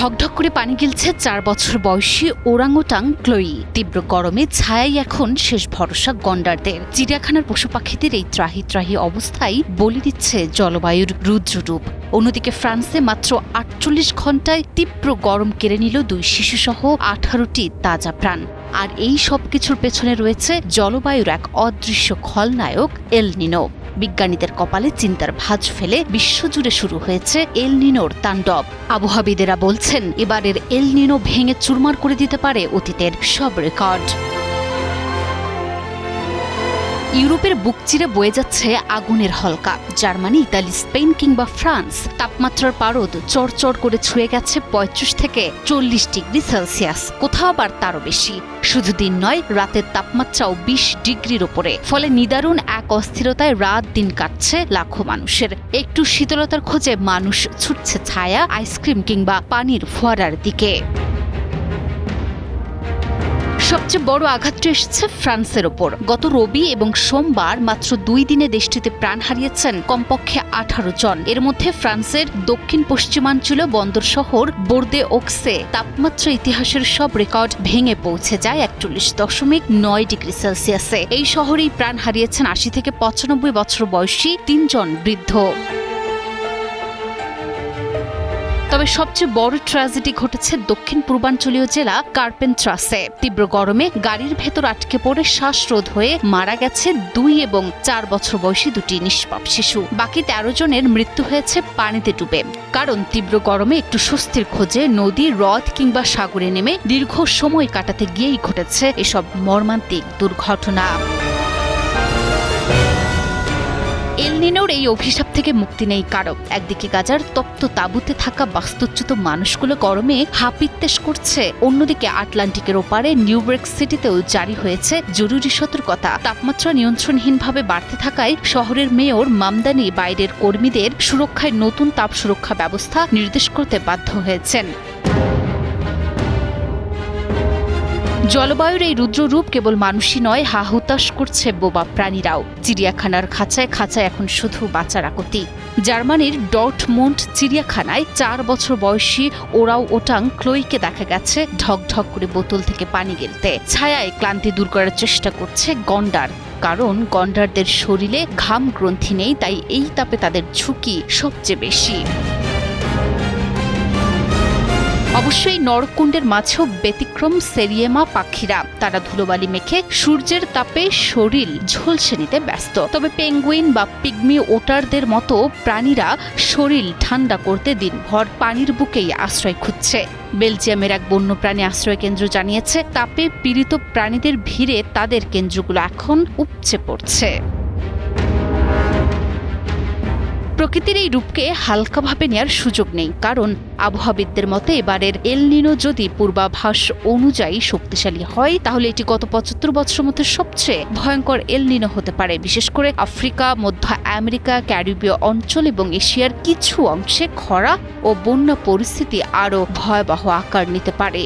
ঢকঢক করে পানি গিলছে 4 বছর বয়সী ওরাংওটাং ক্লোই। তীব্র গরমে ছায়াই এখন শেষ ভরসা গন্ডারদের। চিড়িয়াখানার পশু পাখিদের এই ত্রাহি ত্রাহি অবস্থায় বলি দিচ্ছে জলবায়ুর রুদ্ররূপ। অন্যদিকে ফ্রান্সে মাত্র 48 ঘণ্টায় তীব্র গরম কেড়ে নিল 2 শিশুসহ 18টি তাজা প্রাণ। আর এই সব কিছুর পেছনে রয়েছে জলবায়ুর এক অদৃশ্য খলনায়ক এল নিনো। বিজ্ঞানীদের কপালে চিন্তার ভাঁজ ফেলে বিশ্বজুড়ে শুরু হয়েছে এল নিনোর তাণ্ডব। আবহাওয়াবিদেরা বলছেন এবারের এল নিনো ভেঙে চুরমার করে দিতে পারে অতীতের সব রেকর্ড। ইউরোপের বুক চিরে বয়ে যাচ্ছে আগুনের হলকা। জার্মানি, ইতালি, স্পেন কিংবা ফ্রান্স তাপমাত্রার পারদ চড়চড় করে ছুঁয়ে গেছে 35 থেকে 40 ডিগ্রি সেলসিয়াস, কোথাও আবার তারও বেশি। শুধু দিন নয়, রাতের তাপমাত্রাও 20 ডিগ্রির ওপরে। ফলে নিদারুণ এক অস্থিরতায় রাত দিন কাটছে লাখো মানুষের। একটু শীতলতার খোঁজে মানুষ ছুটছে ছায়া, আইসক্রিম কিংবা পানির ফোয়ারার দিকে। সবচেয়ে বড় আঘাতটি এসেছে ফ্রান্সের ওপর। গত রবি এবং সোমবার মাত্র 2 দিনে দেশটিতে প্রাণ হারিয়েছেন কমপক্ষে 18 জন। এর মধ্যে ফ্রান্সের দক্ষিণ পশ্চিমাঞ্চলীয় বন্দর শহর বোর্দে ওক্সে তাপমাত্রা ইতিহাসের সব রেকর্ড ভেঙে পৌঁছে যায় 41.9 ডিগ্রি সেলসিয়াসে। এই শহরেই প্রাণ হারিয়েছেন 80 থেকে 95 বছর বয়সী 3 জন বৃদ্ধ। তবে সবচেয়ে বড় ট্র্যাজেডি ঘটেছে দক্ষিণ পূর্বাঞ্চলীয় জেলা কার্পেন্ট্রাসে। তীব্র গরমে গাড়ির ভেতর আটকে পড়ে শ্বাসরোধ হয়ে মারা গেছে 2 এবং 4 বছর বয়সী 2টি নিষ্পাপ শিশু। বাকি 13 জনের মৃত্যু হয়েছে পানিতে ডুবে। কারণ তীব্র গরমে একটু স্বস্তির খোঁজে নদী, হ্রদ কিংবা সাগরে নেমে দীর্ঘ সময় কাটাতে গিয়েই ঘটেছে এসব মর্মান্তিক দুর্ঘটনা। এল নিনোর এই অভিশাপ থেকে মুক্তি নেই কারো। একদিকে গাজার তপ্ত তাঁবুতে থাকা বাস্তুচ্যুত মানুষগুলো গরমে হাপিত্তেশ করছে, অন্যদিকে আটলান্টিকের ওপারে নিউইয়র্ক সিটিতেও জারি হয়েছে জরুরি সতর্কতা। তাপমাত্রা নিয়ন্ত্রণহীনভাবে বাড়তে থাকায় শহরের মেয়র মামদানি বাইরের কর্মীদের সুরক্ষায় নতুন তাপ সুরক্ষা ব্যবস্থা নির্দেশ করতে বাধ্য হয়েছেন। জলবায়ুর এই রুদ্ররূপ কেবল মানুষই নয়, হাহুতাশ করছে বোবা প্রাণীরাও। চিড়িয়াখানার খাঁচায় খাঁচায় এখন শুধু বাঁচার আকুতি। জার্মানির ডর্টমুন্ড চিড়িয়াখানায় 4 বছর বয়সী ওরাংওটাং ক্লোইকে দেখা গেছে ঢকঢক করে বোতল থেকে পানি গিলতে। ছায়ায় ক্লান্তি দূর করার চেষ্টা করছে গন্ডার। কারণ গন্ডারদের শরীরে ঘাম গ্রন্থি নেই, তাই এই তাপে তাদের ঝুঁকি সবচেয়ে বেশি। অবশ্যই নরকুণ্ডের মাঝেও ব্যতিক্রম সেরিয়েমা পাখিরা। তারা ধুলোবালি মেখে সূর্যের তাপে শরীর ঝলসে নিতে ব্যস্ত। তবে পেঙ্গুইন বা পিগমি ওটারদের মতো প্রাণীরা শরীর ঠান্ডা করতে দিনভর পানির বুকেই আশ্রয় খুঁজছে। বেলজিয়ামের এক বন্যপ্রাণী আশ্রয় কেন্দ্র জানিয়েছে তাপে পীড়িত প্রাণীদের ভিড়ে তাদের কেন্দ্রগুলো এখন উপচে পড়ছে। প্রকৃতির এই রূপকে হালকাভাবে নেওয়ার সুযোগ নেই, কারণ আবহাওয়াবিদদের মতে এবারের এল নিনো যদি পূর্বাভাস অনুযায়ী শক্তিশালী হয় তাহলে এটি গত 75 বছরের মধ্যে সবচেয়ে ভয়ঙ্কর এল নিনো হতে পারে। বিশেষ করে আফ্রিকা, মধ্য আমেরিকা, ক্যারিবীয় অঞ্চল এবং এশিয়ার কিছু অংশে খরা ও বন্যা পরিস্থিতি আরও ভয়াবহ আকার নিতে পারে।